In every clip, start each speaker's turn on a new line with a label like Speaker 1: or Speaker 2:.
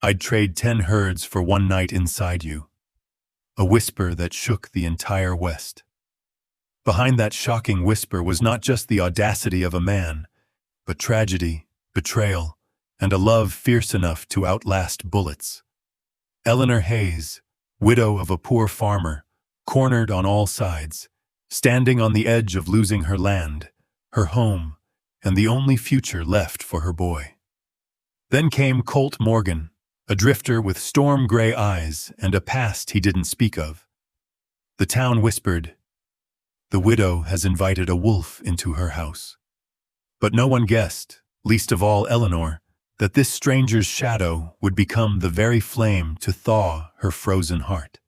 Speaker 1: I'd trade 10 herds for one night inside you. A whisper that shook the entire West. Behind that shocking whisper was not just the audacity of a man, but tragedy, betrayal, and a love fierce enough to outlast bullets. Eleanor Hayes, widow of a poor farmer, cornered on all sides, standing on the edge of losing her land, her home, and the only future left for her boy. Then came Colt Morgan, a drifter with storm-gray eyes and a past he didn't speak of. The town whispered, "The widow has invited a wolf into her house." But no one guessed, least of all Eleanor, that this stranger's shadow would become the very flame to thaw her frozen heart.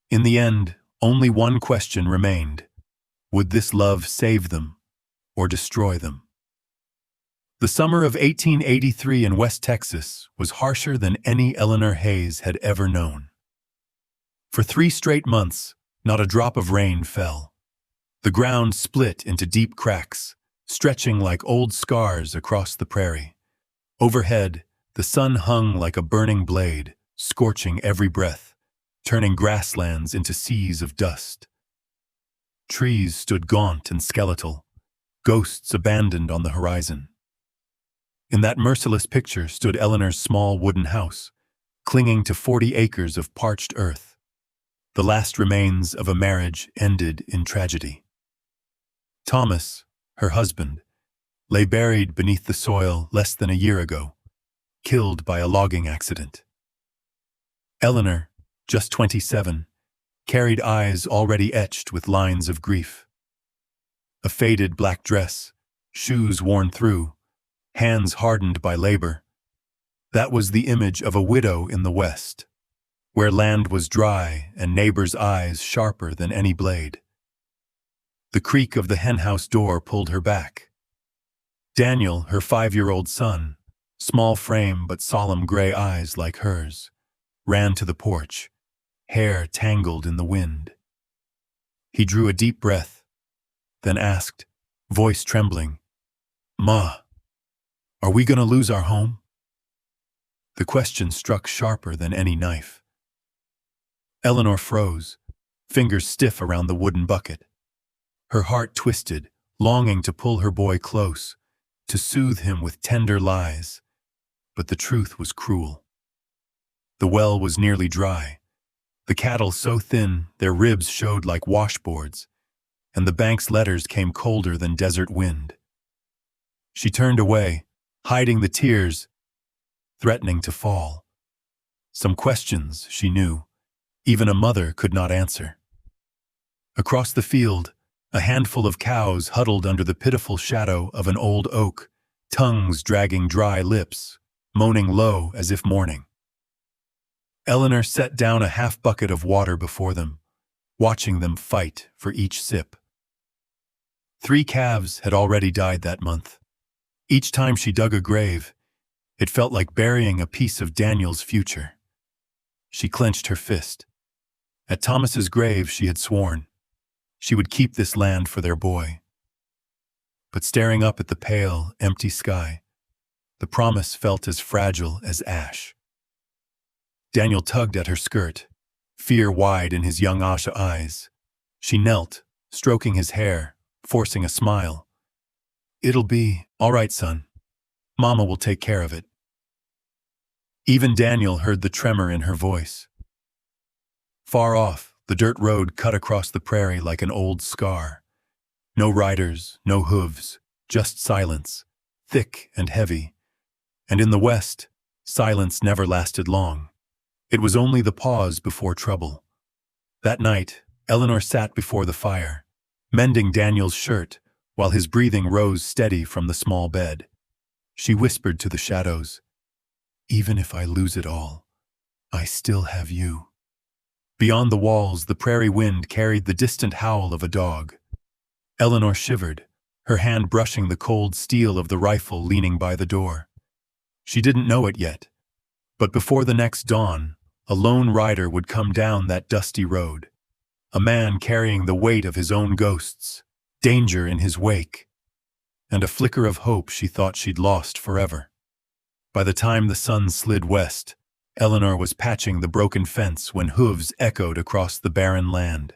Speaker 1: In the end, only one question remained. Would this love save them or destroy them? The summer of 1883 in West Texas was harsher than any Eleanor Hayes had ever known. For 3 straight months, not a drop of rain fell. The ground split into deep cracks, stretching like old scars across the prairie. Overhead, the sun hung like a burning blade, scorching every breath, turning grasslands into seas of dust. Trees stood gaunt and skeletal, ghosts abandoned on the horizon. In that merciless picture stood Eleanor's small wooden house, clinging to 40 acres of parched earth. The last remains of a marriage ended in tragedy. Thomas, her husband, lay buried beneath the soil less than a year ago, killed by a logging accident. Eleanor, just 27, carried eyes already etched with lines of grief. A faded black dress, shoes worn through, hands hardened by labor. That was the image of a widow in the West, where land was dry and neighbors' eyes sharper than any blade. The creak of the henhouse door pulled her back. Daniel, her 5-year-old son, small frame but solemn gray eyes like hers, ran to the porch, hair tangled in the wind. He drew a deep breath, then asked, voice trembling, "Ma, are we going to lose our home?" The question struck sharper than any knife. Eleanor froze, fingers stiff around the wooden bucket. Her heart twisted, longing to pull her boy close, to soothe him with tender lies. But the truth was cruel. The well was nearly dry, the cattle so thin their ribs showed like washboards, and the bank's letters came colder than desert wind. She turned away, hiding the tears, threatening to fall. Some questions, she knew, even a mother could not answer. Across the field, a handful of cows huddled under the pitiful shadow of an old oak, tongues dragging dry lips, moaning low as if mourning. Eleanor set down a half-bucket of water before them, watching them fight for each sip. 3 calves had already died that month. Each time she dug a grave, it felt like burying a piece of Daniel's future. She clenched her fist. At Thomas's grave, she had sworn she would keep this land for their boy. But staring up at the pale, empty sky, the promise felt as fragile as ash. Daniel tugged at her skirt, fear wide in his young Asha eyes. She knelt, stroking his hair, forcing a smile. "It'll be all right, son. Mama will take care of it." Even Daniel heard the tremor in her voice. Far off, the dirt road cut across the prairie like an old scar. No riders, no hooves, just silence, thick and heavy. And in the West, silence never lasted long. It was only the pause before trouble. That night, Eleanor sat before the fire, mending Daniel's shirt while his breathing rose steady from the small bed. She whispered to the shadows, "Even if I lose it all, I still have you." Beyond the walls, the prairie wind carried the distant howl of a dog. Eleanor shivered, her hand brushing the cold steel of the rifle leaning by the door. She didn't know it yet, but before the next dawn, a lone rider would come down that dusty road, a man carrying the weight of his own ghosts, danger in his wake, and a flicker of hope she thought she'd lost forever. By the time the sun slid west, Eleanor was patching the broken fence when hooves echoed across the barren land.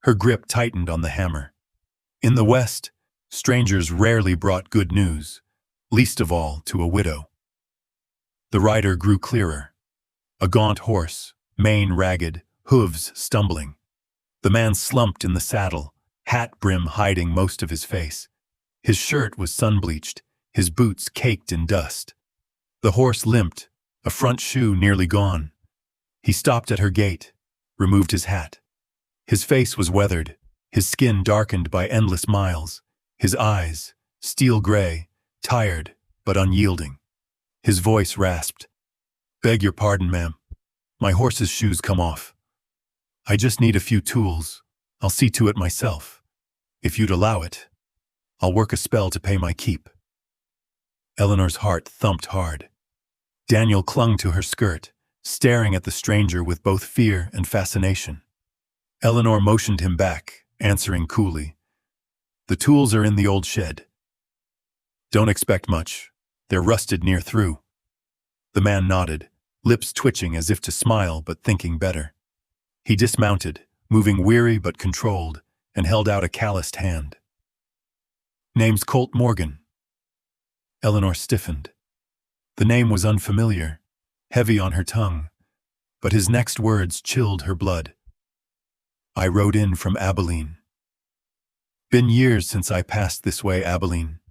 Speaker 1: Her grip tightened on the hammer. In the West, strangers rarely brought good news, least of all to a widow. The rider grew clearer. A gaunt horse, mane ragged, hooves stumbling. The man slumped in the saddle, hat brim hiding most of his face. His shirt was sun-bleached, his boots caked in dust. The horse limped, a front shoe nearly gone. He stopped at her gate, removed his hat. His face was weathered, his skin darkened by endless miles, his eyes, steel gray, tired but unyielding. His voice rasped. "Beg your pardon, ma'am. My horse's shoes come off. I just need a few tools. I'll see to it myself. If you'd allow it, I'll work a spell to pay my keep." Eleanor's heart thumped hard. Daniel clung to her skirt, staring at the stranger with both fear and fascination. Eleanor motioned him back, answering coolly, "The tools are in the old shed. Don't expect much. They're rusted near through." The man nodded, lips twitching as if to smile but thinking better. He dismounted, moving weary but controlled, and held out a calloused hand. "Name's Colt Morgan." Eleanor stiffened. The name was unfamiliar, heavy on her tongue, but his next words chilled her blood. "I rode in from Abilene. Been years since I passed this way, Abilene,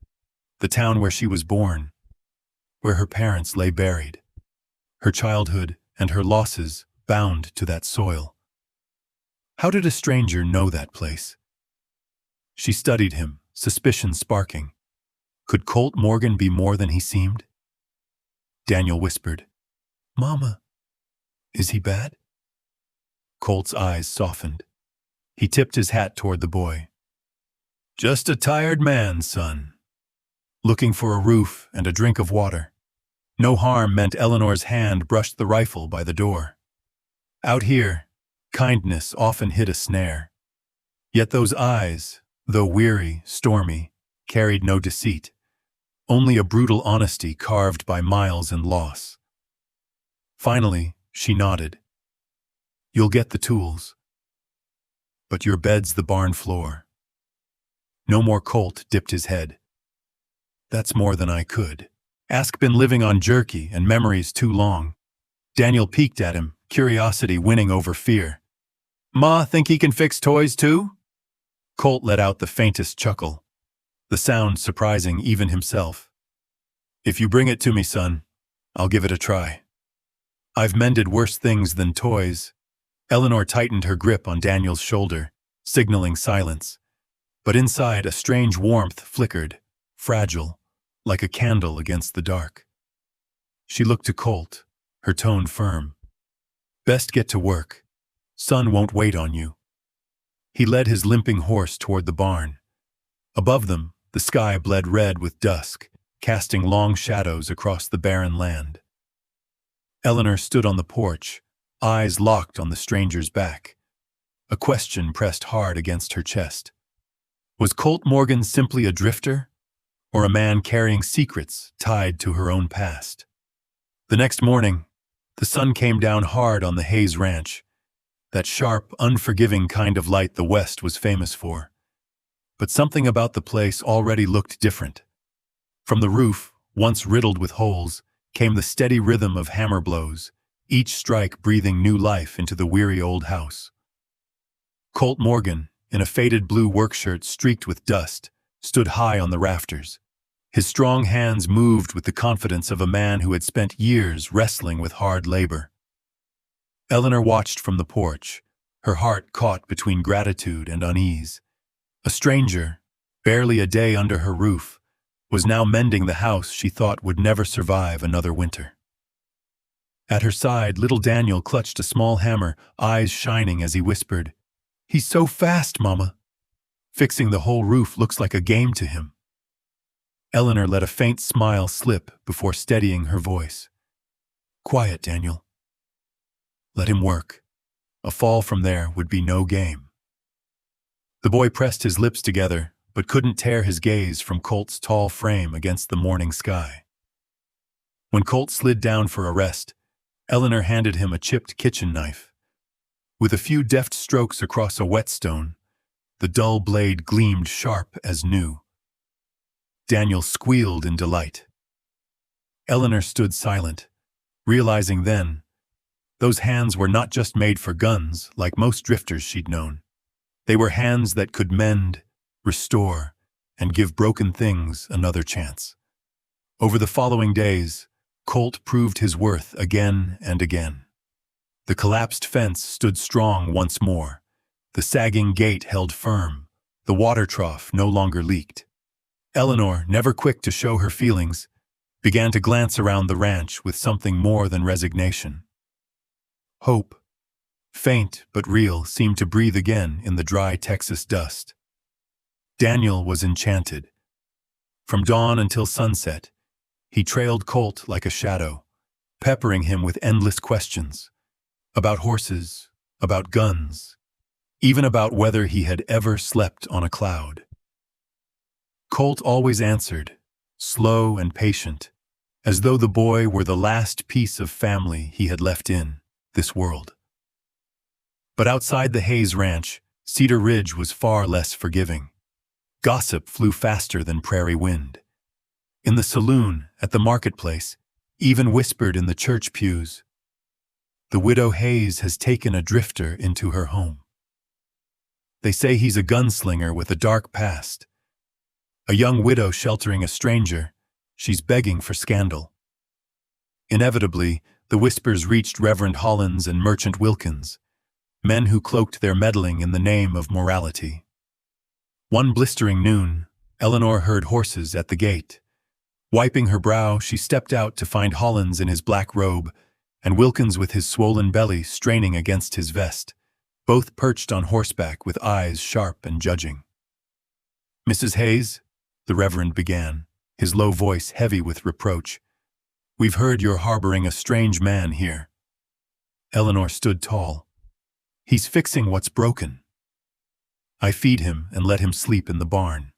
Speaker 1: the town where she was born, where her parents lay buried, her childhood and her losses bound to that soil." How did a stranger know that place? She studied him, suspicion sparking. Could Colt Morgan be more than he seemed? Daniel whispered, "Mama, is he bad?" Colt's eyes softened. He tipped his hat toward the boy. "Just a tired man, son. Looking for a roof and a drink of water." No harm meant Eleanor's hand brushed the rifle by the door. Out here, kindness often hid a snare. Yet those eyes, though weary, stormy, carried no deceit, only a brutal honesty carved by miles and loss. Finally, she nodded. "You'll get the tools. But your bed's the barn floor." No more Colt dipped his head. "That's more than I could. Ask been living on jerky and memories too long." Daniel peeked at him, curiosity winning over fear. "Ma, think he can fix toys too?" Colt let out the faintest chuckle, the sound surprising even himself. "If you bring it to me, son, I'll give it a try. I've mended worse things than toys." Eleanor tightened her grip on Daniel's shoulder, signaling silence. But inside, a strange warmth flickered, fragile, like a candle against the dark. She looked to Colt, her tone firm. "Best get to work. Son won't wait on you." He led his limping horse toward the barn. Above them, the sky bled red with dusk, casting long shadows across the barren land. Eleanor stood on the porch, eyes locked on the stranger's back. A question pressed hard against her chest. Was Colt Morgan simply a drifter, or a man carrying secrets tied to her own past? The next morning, the sun came down hard on the Hayes Ranch, that sharp, unforgiving kind of light the West was famous for. But something about the place already looked different. From the roof, once riddled with holes, came the steady rhythm of hammer blows, each strike breathing new life into the weary old house. Colt Morgan, in a faded blue workshirt streaked with dust, stood high on the rafters. His strong hands moved with the confidence of a man who had spent years wrestling with hard labor. Eleanor watched from the porch, her heart caught between gratitude and unease. A stranger, barely a day under her roof, was now mending the house she thought would never survive another winter. At her side, little Daniel clutched a small hammer, eyes shining as he whispered, "He's so fast, Mama. Fixing the whole roof looks like a game to him." Eleanor let a faint smile slip before steadying her voice. "Quiet, Daniel. Let him work. A fall from there would be no game." The boy pressed his lips together, but couldn't tear his gaze from Colt's tall frame against the morning sky. When Colt slid down for a rest, Eleanor handed him a chipped kitchen knife. With a few deft strokes across a whetstone, the dull blade gleamed sharp as new. Daniel squealed in delight. Eleanor stood silent, realizing then, those hands were not just made for guns like most drifters she'd known. They were hands that could mend, restore, and give broken things another chance. Over the following days, Colt proved his worth again and again. The collapsed fence stood strong once more. The sagging gate held firm. The water trough no longer leaked. Eleanor, never quick to show her feelings, began to glance around the ranch with something more than resignation. Hope, faint but real, seemed to breathe again in the dry Texas dust. Daniel was enchanted. From dawn until sunset, he trailed Colt like a shadow, peppering him with endless questions. About horses, about guns, even about whether he had ever slept on a cloud. Colt always answered, slow and patient, as though the boy were the last piece of family he had left in this world. But outside the Hayes Ranch, Cedar Ridge was far less forgiving. Gossip flew faster than prairie wind. In the saloon, at the marketplace, even whispered in the church pews, "The widow Hayes has taken a drifter into her home. They say he's a gunslinger with a dark past. A young widow sheltering a stranger, she's begging for scandal." Inevitably, the whispers reached Reverend Hollins and Merchant Wilkins, men who cloaked their meddling in the name of morality. One blistering noon, Eleanor heard horses at the gate. Wiping her brow, she stepped out to find Hollins in his black robe and Wilkins with his swollen belly straining against his vest, both perched on horseback with eyes sharp and judging. "Mrs. Hayes," the Reverend began, his low voice heavy with reproach, "we've heard you're harboring a strange man here." Eleanor stood tall. "He's fixing what's broken. I feed him and let him sleep in the barn."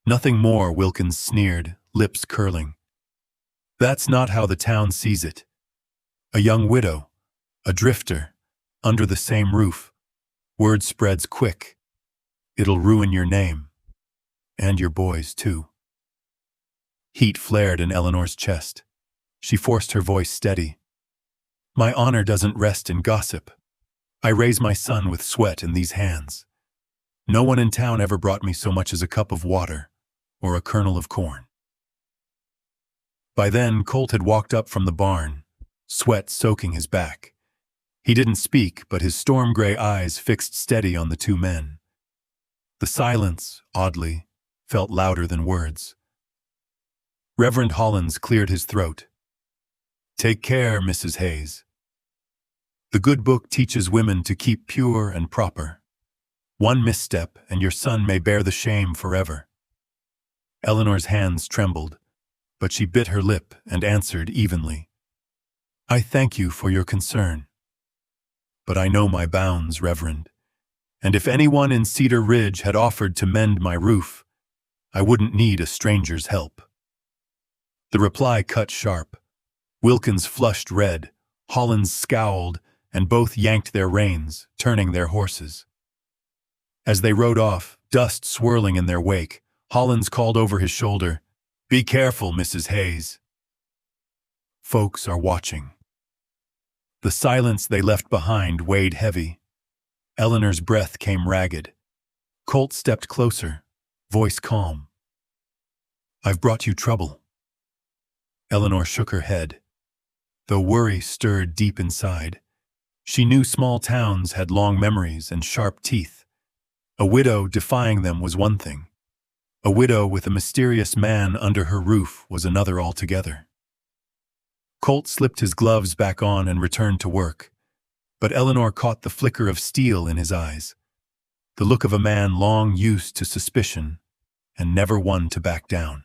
Speaker 1: "Nothing more," Wilkins sneered, lips curling. "That's not how the town sees it. A young widow, a drifter, under the same roof. Word spreads quick. It'll ruin your name. And your boys, too." Heat flared in Eleanor's chest. She forced her voice steady. "My honor doesn't rest in gossip. I raise my son with sweat in these hands. No one in town ever brought me so much as a cup of water or a kernel of corn." By then, Colt had walked up from the barn, sweat soaking his back. He didn't speak, but his storm-gray eyes fixed steady on the two men. The silence, oddly, felt louder than words. Reverend Hollins cleared his throat. "Take care, Mrs. Hayes. The good book teaches women to keep pure and proper. One misstep, and your son may bear the shame forever." Eleanor's hands trembled, but she bit her lip and answered evenly, "I thank you for your concern. But I know my bounds, Reverend, and if anyone in Cedar Ridge had offered to mend my roof, I wouldn't need a stranger's help." The reply cut sharp. Wilkins flushed red, Hollins scowled, and both yanked their reins, turning their horses. As they rode off, dust swirling in their wake, Hollins called over his shoulder, "Be careful, Mrs. Hayes. Folks are watching." The silence they left behind weighed heavy. Eleanor's breath came ragged. Colt stepped closer, voice calm. "I've brought you trouble." Eleanor shook her head. Though worry stirred deep inside, she knew small towns had long memories and sharp teeth. A widow defying them was one thing. A widow with a mysterious man under her roof was another altogether. Colt slipped his gloves back on and returned to work, but Eleanor caught the flicker of steel in his eyes, the look of a man long used to suspicion and never one to back down.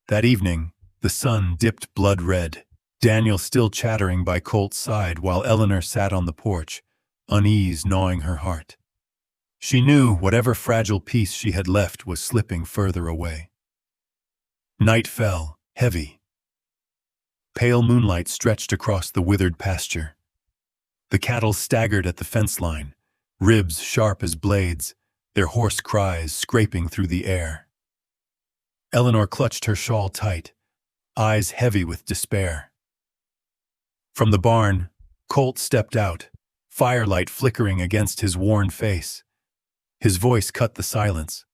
Speaker 1: That evening, the sun dipped blood red, Daniel still chattering by Colt's side while Eleanor sat on the porch, unease gnawing her heart. She knew whatever fragile piece she had left was slipping further away. Night fell, heavy. Pale moonlight stretched across the withered pasture. The cattle staggered at the fence line, ribs sharp as blades, their hoarse cries scraping through the air. Eleanor clutched her shawl tight, eyes heavy with despair. From the barn, Colt stepped out, firelight flickering against his worn face. His voice cut the silence.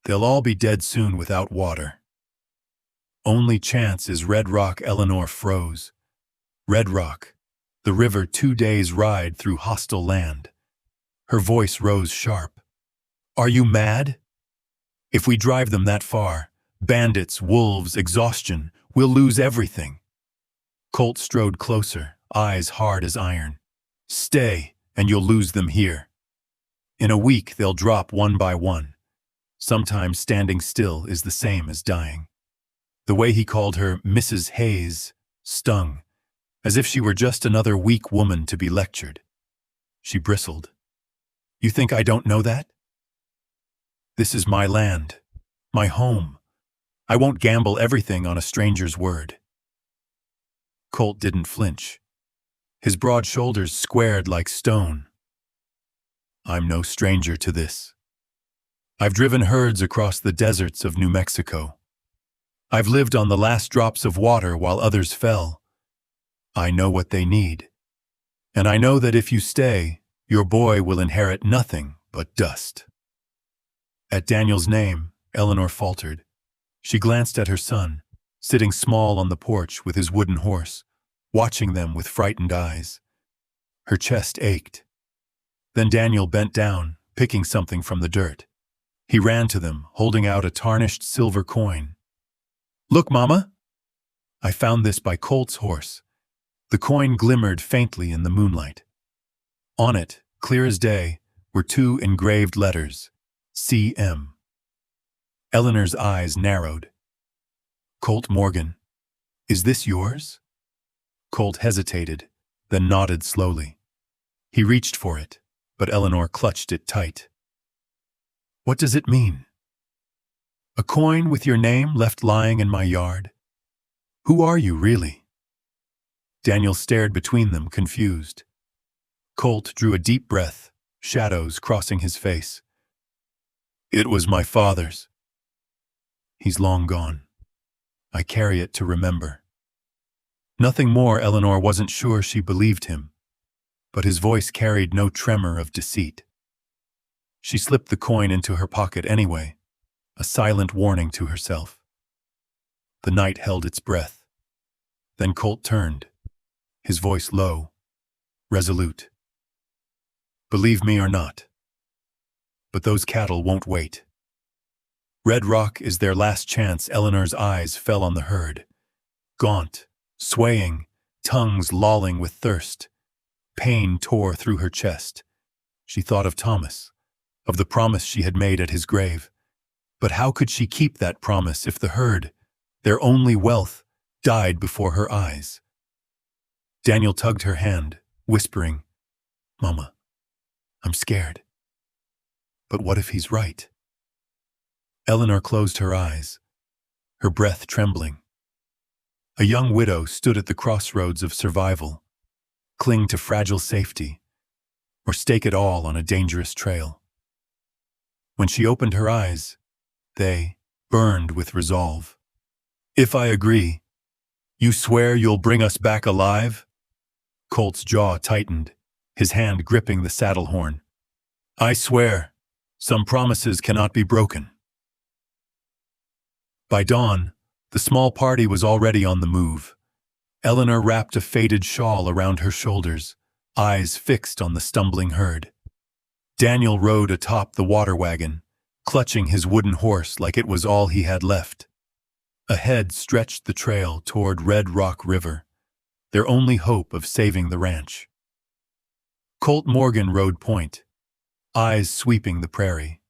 Speaker 1: "They'll all be dead soon without water. Only chance is Red Rock." Eleanor froze. Red Rock, the river 2 days' ride through hostile land. Her voice rose sharp. "Are you mad? If we drive them that far, bandits, wolves, exhaustion, we'll lose everything." Colt strode closer, eyes hard as iron. "Stay, and you'll lose them here. In a week they'll drop one by one. Sometimes standing still is the same as dying." The way he called her Mrs. Hayes stung, as if she were just another weak woman to be lectured. She bristled. "You think I don't know that? This is my land, my home. I won't gamble everything on a stranger's word." Colt didn't flinch. His broad shoulders squared like stone. "I'm no stranger to this. I've driven herds across the deserts of New Mexico. I've lived on the last drops of water while others fell. I know what they need. And I know that if you stay, your boy will inherit nothing but dust." At Daniel's name, Eleanor faltered. She glanced at her son, sitting small on the porch with his wooden horse, watching them with frightened eyes. Her chest ached. Then Daniel bent down, picking something from the dirt. He ran to them, holding out a tarnished silver coin. "Look, Mama! I found this by Colt's horse." The coin glimmered faintly in the moonlight. On it, clear as day, were 2 engraved letters, C.M. Eleanor's eyes narrowed. "Colt Morgan, is this yours?" Colt hesitated, then nodded slowly. He reached for it, but Eleanor clutched it tight. "What does it mean?" "A coin with your name left lying in my yard. Who are you, really?" Daniel stared between them, confused. Colt drew a deep breath, shadows crossing his face. "It was my father's. He's long gone. I carry it to remember." Nothing more. Eleanor wasn't sure she believed him, but his voice carried no tremor of deceit. She slipped the coin into her pocket anyway, a silent warning to herself. The night held its breath. Then Colt turned, his voice low, resolute. "Believe me or not, but those cattle won't wait. Red Rock is their last chance." Eleanor's eyes fell on the herd. Gaunt, swaying, tongues lolling with thirst. Pain tore through her chest. She thought of Thomas, of the promise she had made at his grave. But how could she keep that promise if the herd, their only wealth, died before her eyes? Daniel tugged her hand, whispering, "Mama, I'm scared. But what if he's right?" Eleanor closed her eyes, her breath trembling. A young widow stood at the crossroads of survival. Cling to fragile safety, or stake it all on a dangerous trail. When she opened her eyes, they burned with resolve. "If I agree, you swear you'll bring us back alive?" Colt's jaw tightened, his hand gripping the saddle horn. "I swear. Some promises cannot be broken." By dawn, the small party was already on the move. Eleanor wrapped a faded shawl around her shoulders, eyes fixed on the stumbling herd. Daniel rode atop the water wagon, clutching his wooden horse like it was all he had left. Ahead stretched the trail toward Red Rock River, their only hope of saving the ranch. Colt Morgan rode point, eyes sweeping the prairie.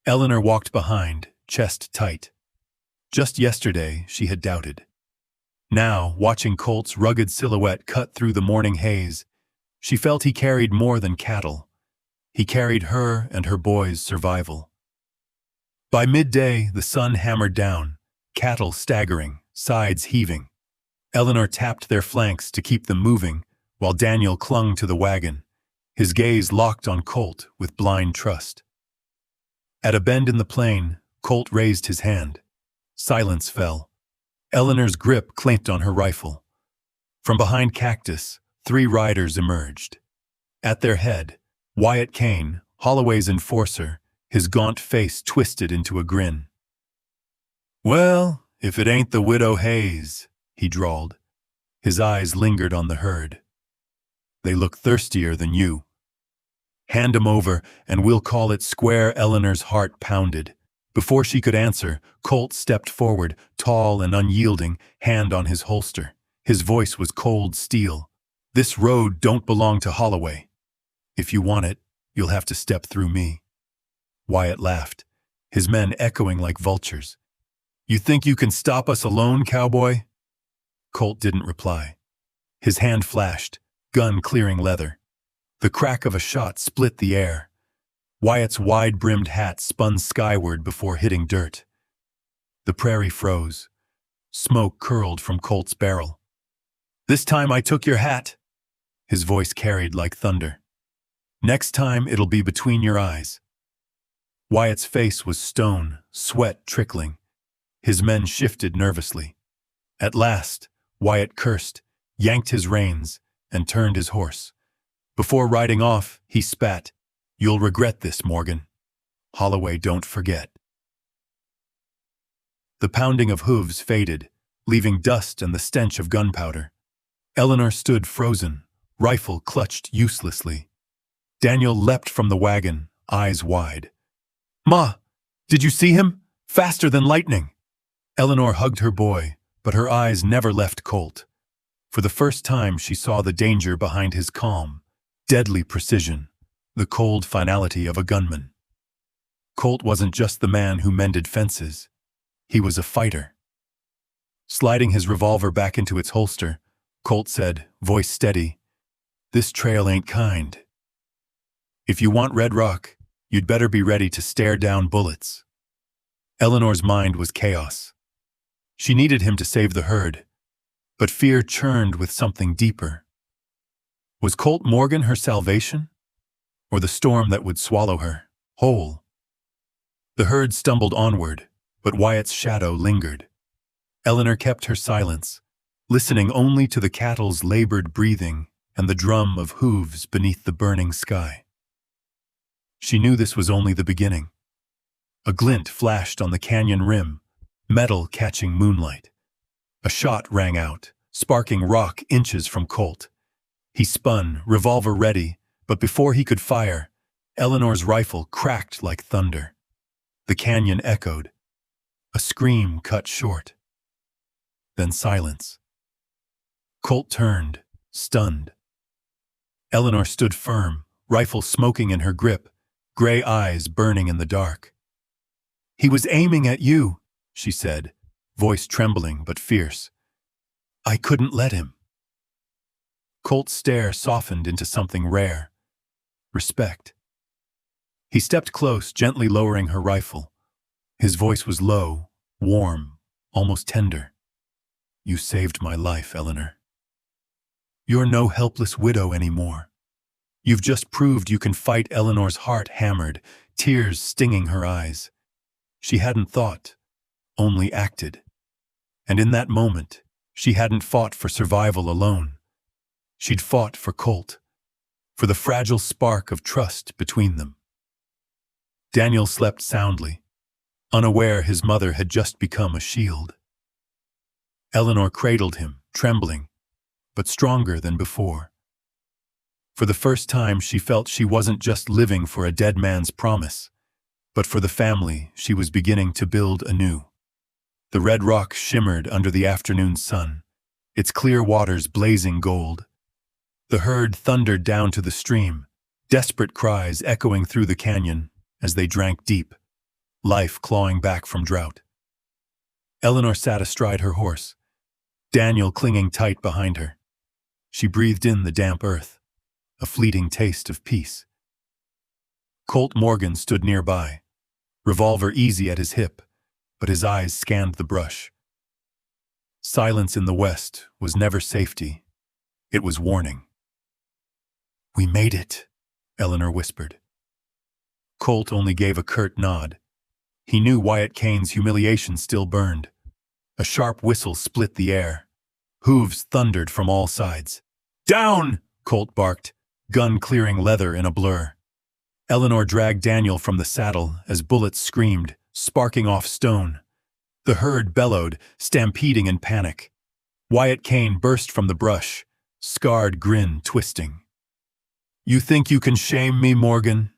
Speaker 1: Eleanor walked behind, chest tight. Just yesterday, she had doubted. Now, watching Colt's rugged silhouette cut through the morning haze, she felt he carried more than cattle. He carried her and her boy's survival. By midday, the sun hammered down, cattle staggering, sides heaving. Eleanor tapped their flanks to keep them moving, while Daniel clung to the wagon, his gaze locked on Colt with blind trust. At a bend in the plain, Colt raised his hand. Silence fell. Eleanor's grip clamped on her rifle. From behind cactus, 3 riders emerged. At their head, Wyatt Kane, Holloway's enforcer, his gaunt face twisted into a grin. "Well, if it ain't the Widow Hayes," he drawled. His eyes lingered on the herd. "They look thirstier than you. Hand 'em over, and we'll call it square." Eleanor's heart pounded. Before she could answer, Colt stepped forward, tall and unyielding, hand on his holster. His voice was cold steel. "This road don't belong to Holloway. If you want it, you'll have to step through me." Wyatt laughed, his men echoing like vultures. "You think you can stop us alone, cowboy?" Colt didn't reply. His hand flashed, gun clearing leather. The crack of a shot split the air. Wyatt's wide-brimmed hat spun skyward before hitting dirt. The prairie froze. Smoke curled from Colt's barrel. "This time I took your hat." His voice carried like thunder. "Next time it'll be between your eyes." Wyatt's face was stone, sweat trickling. His men shifted nervously. At last, Wyatt cursed, yanked his reins, and turned his horse. Before riding off, he spat, "You'll regret this, Morgan. Holloway don't forget." The pounding of hooves faded, leaving dust and the stench of gunpowder. Eleanor stood frozen, rifle clutched uselessly. Daniel leapt from the wagon, eyes wide. "Ma, did you see him? Faster than lightning." Eleanor hugged her boy, but her eyes never left Colt. For the first time she saw the danger behind his calm, deadly precision, the cold finality of a gunman. Colt wasn't just the man who mended fences. He was a fighter. Sliding his revolver back into its holster, Colt said, voice steady, "This trail ain't kind. If you want Red Rock, you'd better be ready to stare down bullets." Eleanor's mind was chaos. She needed him to save the herd, but fear churned with something deeper. Was Colt Morgan her salvation? Or the storm that would swallow her, whole? The herd stumbled onward, but Wyatt's shadow lingered. Eleanor kept her silence, listening only to the cattle's labored breathing and the drum of hooves beneath the burning sky. She knew this was only the beginning. A glint flashed on the canyon rim, metal catching moonlight. A shot rang out, sparking rock inches from Colt. He spun, revolver ready, but before he could fire, Eleanor's rifle cracked like thunder. The canyon echoed. A scream cut short. Then silence. Colt turned, stunned. Eleanor stood firm, rifle smoking in her grip, gray eyes burning in the dark. "He was aiming at you," she said, voice trembling but fierce. "I couldn't let him." Colt's stare softened into something rare. Respect. He stepped close, gently lowering her rifle. His voice was low, warm, almost tender. "You saved my life, Eleanor. You're no helpless widow anymore. You've just proved you can fight." Eleanor's heart hammered, tears stinging her eyes. She hadn't thought, only acted. And in that moment, she hadn't fought for survival alone. She'd fought for Colt, for the fragile spark of trust between them. Daniel slept soundly, unaware his mother had just become a shield. Eleanor cradled him, trembling, but stronger than before. For the first time, she felt she wasn't just living for a dead man's promise, but for the family she was beginning to build anew. The Red Rock shimmered under the afternoon sun, its clear waters blazing gold. The herd thundered down to the stream, desperate cries echoing through the canyon as they drank deep, life clawing back from drought. Eleanor sat astride her horse, Daniel clinging tight behind her. She breathed in the damp earth, a fleeting taste of peace. Colt Morgan stood nearby, revolver easy at his hip, but his eyes scanned the brush. Silence in the west was never safety. It was warning. "We made it," Eleanor whispered. Colt only gave a curt nod. He knew Wyatt Kane's humiliation still burned. A sharp whistle split the air. Hooves thundered from all sides. "Down!" Colt barked, gun clearing leather in a blur. Eleanor dragged Daniel from the saddle as bullets screamed, sparking off stone. The herd bellowed, stampeding in panic. Wyatt Kane burst from the brush, scarred grin twisting. "You think you can shame me, Morgan?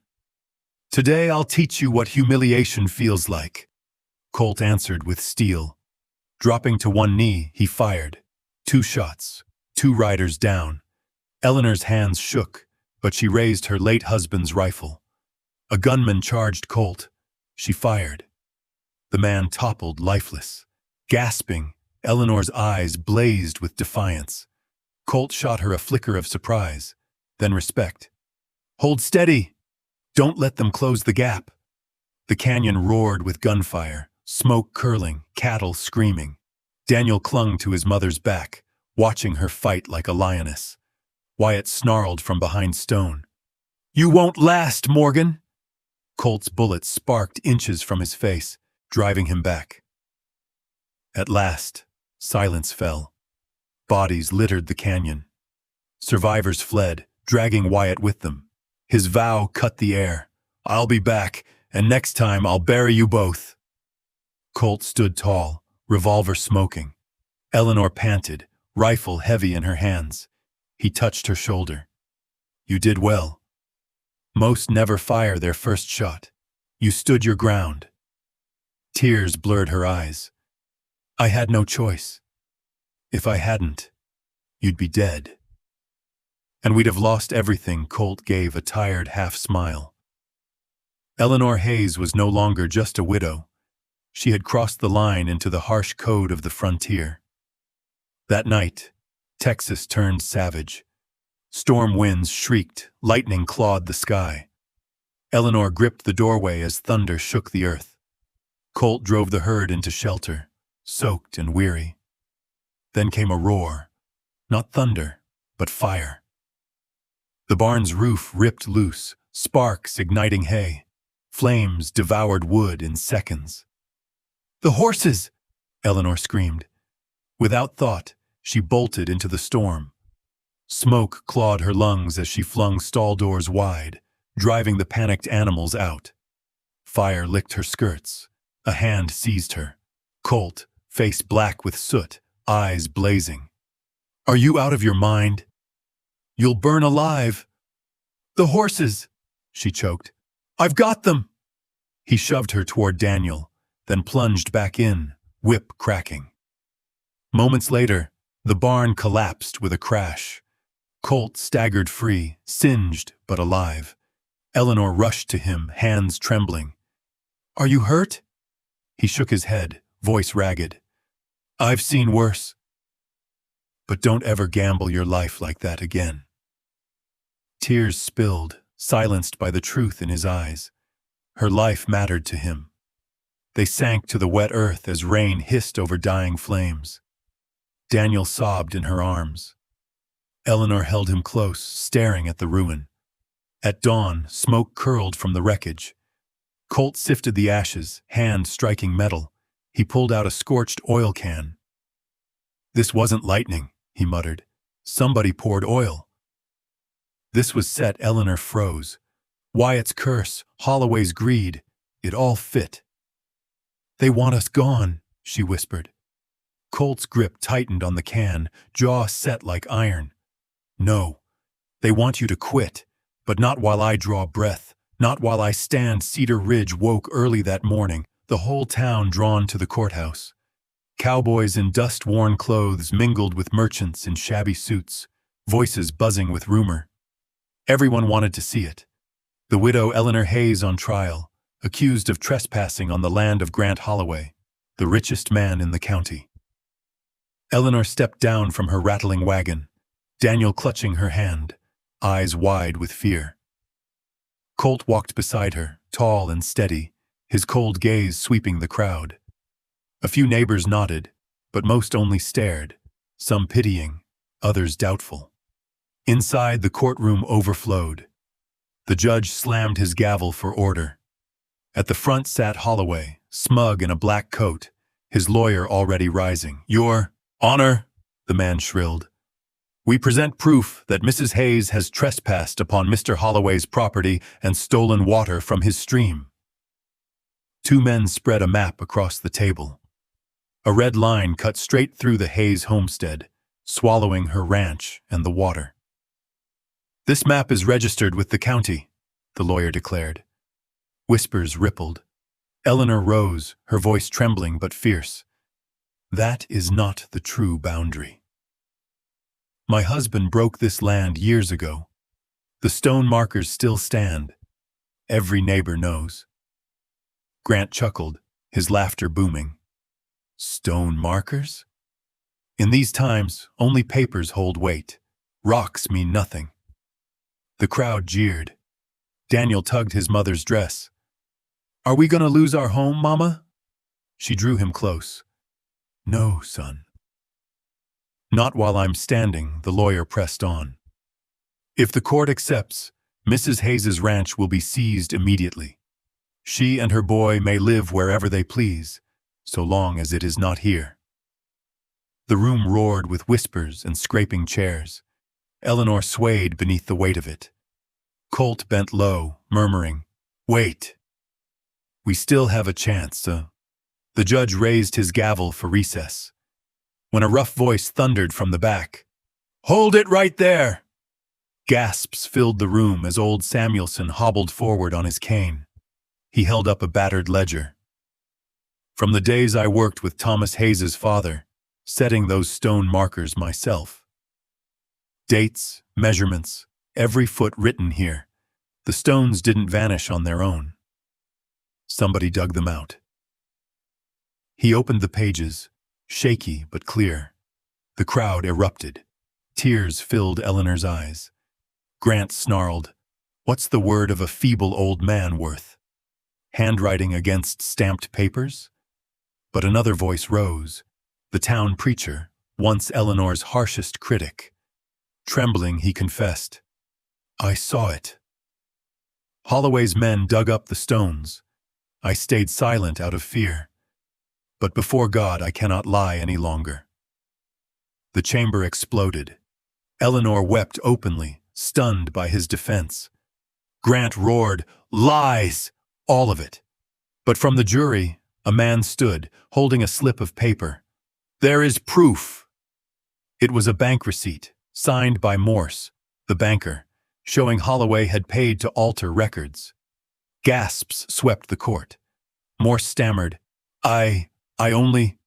Speaker 1: Today I'll teach you what humiliation feels like," Colt answered with steel. Dropping to one knee, he fired. 2 shots, 2 riders down. Eleanor's hands shook, but she raised her late husband's rifle. A gunman charged Colt. She fired. The man toppled lifeless. Gasping, Eleanor's eyes blazed with defiance. Colt shot her a flicker of surprise, then respect. "Hold steady! Don't let them close the gap!" The canyon roared with gunfire, smoke curling, cattle screaming. Daniel clung to his mother's back, watching her fight like a lioness. Wyatt snarled from behind stone. "You won't last, Morgan!" Colt's bullet sparked inches from his face, driving him back. At last, silence fell. Bodies littered the canyon. Survivors fled, dragging Wyatt with them. His vow cut the air. "I'll be back, and next time I'll bury you both." Colt stood tall, revolver smoking. Eleanor panted, rifle heavy in her hands. He touched her shoulder. "You did well. Most never fire their first shot. You stood your ground." Tears blurred her eyes. "I had no choice. If I hadn't, you'd be dead." "And we'd have lost everything," Colt gave a tired half-smile. Eleanor Hayes was no longer just a widow. She had crossed the line into the harsh code of the frontier. That night, Texas turned savage. Storm winds shrieked, lightning clawed the sky. Eleanor gripped the doorway as thunder shook the earth. Colt drove the herd into shelter, soaked and weary. Then came a roar, not thunder, but fire. The barn's roof ripped loose, sparks igniting hay. Flames devoured wood in seconds. "The horses!" Eleanor screamed. Without thought, she bolted into the storm. Smoke clawed her lungs as she flung stall doors wide, driving the panicked animals out. Fire licked her skirts. A hand seized her. Colt, face black with soot, eyes blazing. "Are you out of your mind? You'll burn alive!" "The horses!" she choked. "I've got them!" He shoved her toward Daniel, then plunged back in, whip cracking. Moments later, the barn collapsed with a crash. Colt staggered free, singed but alive. Eleanor rushed to him, hands trembling. "Are you hurt?" He shook his head, voice ragged. "I've seen worse. But don't ever gamble your life like that again." Tears spilled, silenced by the truth in his eyes. Her life mattered to him. They sank to the wet earth as rain hissed over dying flames. Daniel sobbed in her arms. Eleanor held him close, staring at the ruin. At dawn, smoke curled from the wreckage. Colt sifted the ashes, hand striking metal. He pulled out a scorched oil can. "This wasn't lightning," he muttered. "Somebody poured oil." This was set. Eleanor froze. Wyatt's curse, Holloway's greed, it all fit. "They want us gone," she whispered. Colt's grip tightened on the can, jaw set like iron. "No, they want you to quit, but not while I draw breath, not while I stand." Cedar Ridge woke early that morning, the whole town drawn to the courthouse. Cowboys in dust-worn clothes mingled with merchants in shabby suits, voices buzzing with rumor. Everyone wanted to see it. The widow Eleanor Hayes on trial, accused of trespassing on the land of Grant Holloway, the richest man in the county. Eleanor stepped down from her rattling wagon, Daniel clutching her hand, eyes wide with fear. Colt walked beside her, tall and steady, his cold gaze sweeping the crowd. A few neighbors nodded, but most only stared, some pitying, others doubtful. Inside, the courtroom overflowed. The judge slammed his gavel for order. At the front sat Holloway, smug in a black coat, his lawyer already rising. "Your Honor," the man shrilled, "we present proof that Mrs. Hayes has trespassed upon Mr. Holloway's property and stolen water from his stream." Two men spread a map across the table. A red line cut straight through the Hayes homestead, swallowing her ranch and the water. "This map is registered with the county," the lawyer declared. Whispers rippled. Eleanor rose, her voice trembling but fierce. "That is not the true boundary. My husband broke this land years ago. The stone markers still stand. Every neighbor knows." Grant chuckled, his laughter booming. "Stone markers? In these times, only papers hold weight. Rocks mean nothing." The crowd jeered. Daniel tugged his mother's dress. "Are we going to lose our home, Mama?" She drew him close. "No, son." "Not while I'm standing," the lawyer pressed on. "If the court accepts, Mrs. Hayes's ranch will be seized immediately. She and her boy may live wherever they please, so long as it is not here." The room roared with whispers and scraping chairs. Eleanor swayed beneath the weight of it. Colt bent low, murmuring, "Wait. We still have a chance, The judge raised his gavel for recess. When a rough voice thundered from the back, "Hold it right there!" Gasps filled the room as old Samuelson hobbled forward on his cane. He held up a battered ledger. "From the days I worked with Thomas Hayes's father, setting those stone markers myself. Dates, measurements, every foot written here. The stones didn't vanish on their own. Somebody dug them out." He opened the pages, shaky but clear. The crowd erupted. Tears filled Eleanor's eyes. Grant snarled, "What's the word of a feeble old man worth? Handwriting against stamped papers?" But another voice rose, the town preacher, once Eleanor's harshest critic. Trembling, he confessed, "I saw it. Holloway's men dug up the stones. I stayed silent out of fear. But before God, I cannot lie any longer." The chamber exploded. Eleanor wept openly, stunned by his defense. Grant roared, "Lies! All of it." But from the jury, a man stood, holding a slip of paper. "There is proof." It was a bank receipt, signed by Morse, the banker, showing Holloway had paid to alter records. Gasps swept the court. Morse stammered, I only—"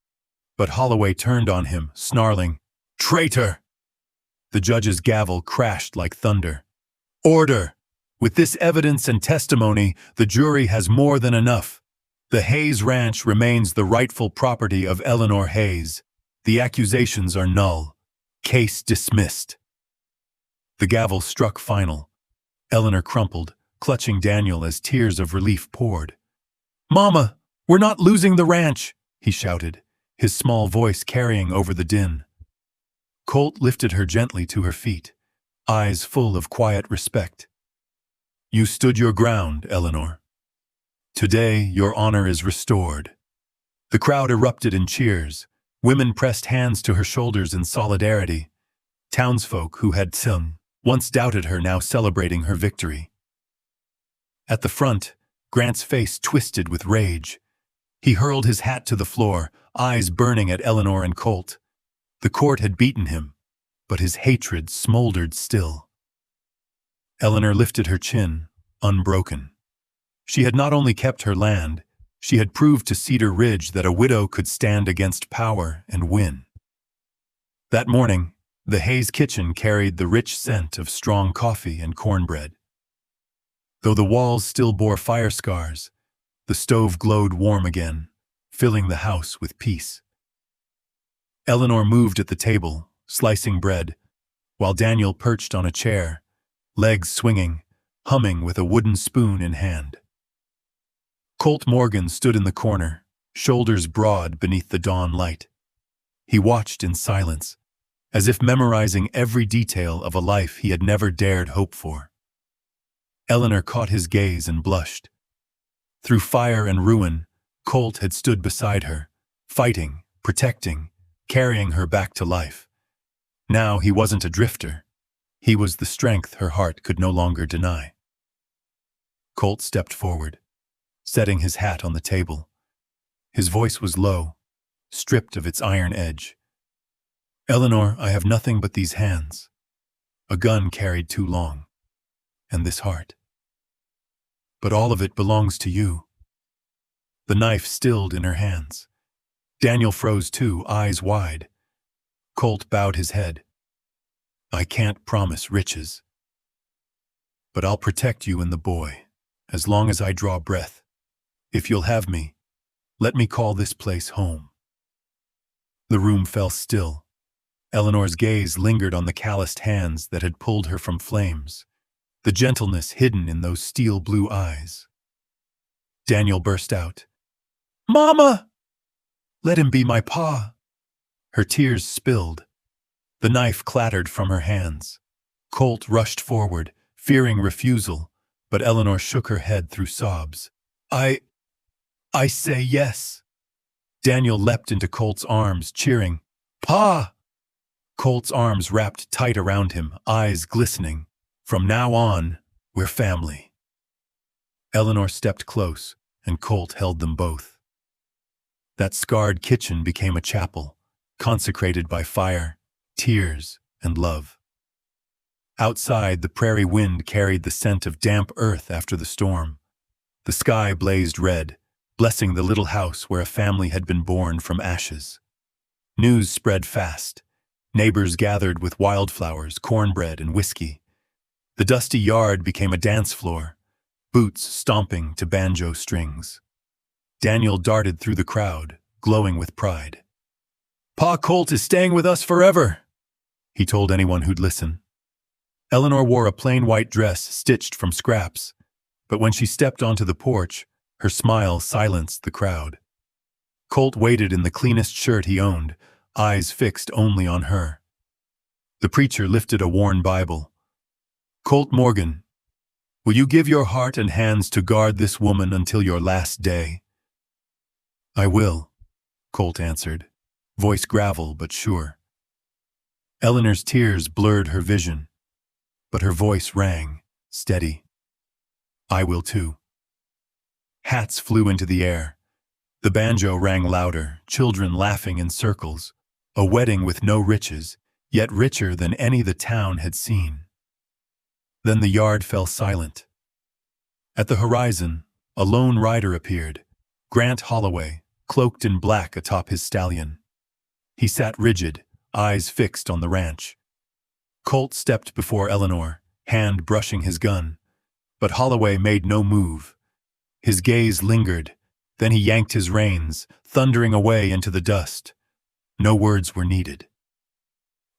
Speaker 1: But Holloway turned on him, snarling, "Traitor!" The judge's gavel crashed like thunder. "Order! With this evidence and testimony, the jury has more than enough. The Hayes Ranch remains the rightful property of Eleanor Hayes. The accusations are null. Case dismissed." The gavel struck final. Eleanor crumpled, clutching Daniel as tears of relief poured. "Mama, we're not losing the ranch," he shouted, his small voice carrying over the din. Colt lifted her gently to her feet, eyes full of quiet respect. "You stood your ground, Eleanor. Today, your honor is restored." The crowd erupted in cheers. Women pressed hands to her shoulders in solidarity. Townsfolk who had once doubted her now celebrating her victory. At the front, Grant's face twisted with rage. He hurled his hat to the floor, eyes burning at Eleanor and Colt. The court had beaten him, but his hatred smoldered still. Eleanor lifted her chin, unbroken. She had not only kept her land, she had proved to Cedar Ridge that a widow could stand against power and win. That morning, the Hayes kitchen carried the rich scent of strong coffee and cornbread. Though the walls still bore fire scars, the stove glowed warm again, filling the house with peace. Eleanor moved at the table, slicing bread, while Daniel perched on a chair, legs swinging, humming with a wooden spoon in hand. Colt Morgan stood in the corner, shoulders broad beneath the dawn light. He watched in silence, as if memorizing every detail of a life he had never dared hope for. Eleanor caught his gaze and blushed. Through fire and ruin, Colt had stood beside her, fighting, protecting, carrying her back to life. Now he wasn't a drifter. He was the strength her heart could no longer deny. Colt stepped forward, setting his hat on the table. His voice was low, stripped of its iron edge. "Eleanor, I have nothing but these hands, a gun carried too long, and this heart. But all of it belongs to you." The knife stilled in her hands. Daniel froze too, eyes wide. Colt bowed his head. "I can't promise riches, but I'll protect you and the boy, as long as I draw breath. If you'll have me, let me call this place home." The room fell still. Eleanor's gaze lingered on the calloused hands that had pulled her from flames, the gentleness hidden in those steel blue eyes. Daniel burst out, "Mama! Let him be my pa!" Her tears spilled. The knife clattered from her hands. Colt rushed forward, fearing refusal, but Eleanor shook her head through sobs. I say yes." Daniel leapt into Colt's arms, cheering, "Pa!" Colt's arms wrapped tight around him, eyes glistening. "From now on, we're family." Eleanor stepped close, and Colt held them both. That scarred kitchen became a chapel, consecrated by fire, tears, and love. Outside, the prairie wind carried the scent of damp earth after the storm. The sky blazed red, blessing the little house where a family had been born from ashes. News spread fast. Neighbors gathered with wildflowers, cornbread, and whiskey. The dusty yard became a dance floor, boots stomping to banjo strings. Daniel darted through the crowd, glowing with pride. "Pa Colt is staying with us forever," he told anyone who'd listen. Eleanor wore a plain white dress stitched from scraps, but when she stepped onto the porch, her smile silenced the crowd. Colt waited in the cleanest shirt he owned, eyes fixed only on her. The preacher lifted a worn Bible. "Colt Morgan, will you give your heart and hands to guard this woman until your last day?" "I will," Colt answered, voice gravel but sure. Eleanor's tears blurred her vision, but her voice rang, steady. "I will too." Hats flew into the air. The banjo rang louder, children laughing in circles. A wedding with no riches, yet richer than any the town had seen. Then the yard fell silent. At the horizon, a lone rider appeared, Grant Holloway, cloaked in black atop his stallion. He sat rigid, eyes fixed on the ranch. Colt stepped before Eleanor, hand brushing his gun, but Holloway made no move. His gaze lingered, then he yanked his reins, thundering away into the dust. No words were needed.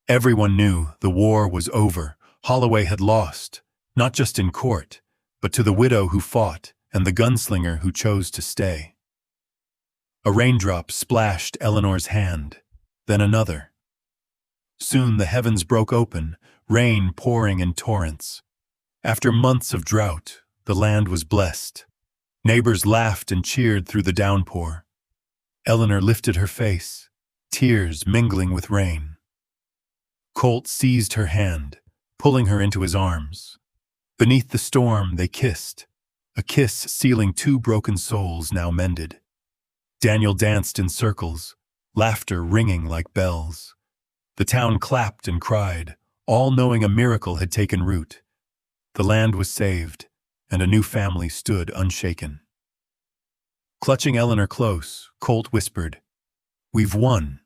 Speaker 1: Everyone knew the war was over. Holloway had lost, not just in court, but to the widow who fought and the gunslinger who chose to stay. A raindrop splashed Eleanor's hand, then another. Soon the heavens broke open, rain pouring in torrents. After months of drought, the land was blessed. Neighbors laughed and cheered through the downpour. Eleanor lifted her face, tears mingling with rain. Colt seized her hand, pulling her into his arms. Beneath the storm, they kissed, a kiss sealing two broken souls now mended. Daniel danced in circles, laughter ringing like bells. The town clapped and cried, all knowing a miracle had taken root. The land was saved, and a new family stood unshaken. Clutching Eleanor close, Colt whispered, "We've won,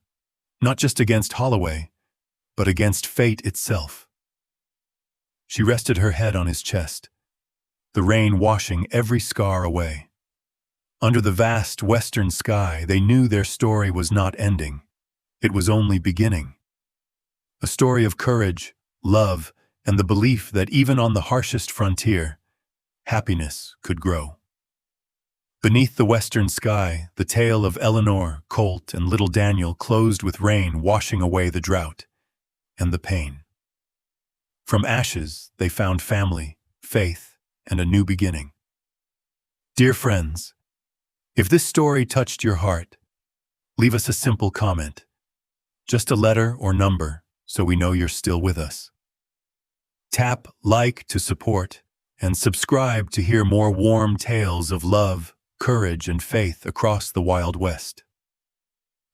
Speaker 1: not just against Holloway, but against fate itself." She rested her head on his chest, the rain washing every scar away. Under the vast western sky, they knew their story was not ending. It was only beginning. A story of courage, love, and the belief that even on the harshest frontier, happiness could grow. Beneath the western sky, the tale of Eleanor, Colt, and little Daniel closed with rain washing away the drought and the pain. From ashes, they found family, faith, and a new beginning. Dear friends, if this story touched your heart, leave us a simple comment. Just a letter or number, so we know you're still with us. Tap like to support, and subscribe to hear more warm tales of love, courage, and faith across the Wild West.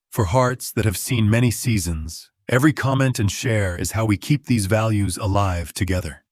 Speaker 1: For hearts that have seen many seasons, every comment and share is how we keep these values alive together.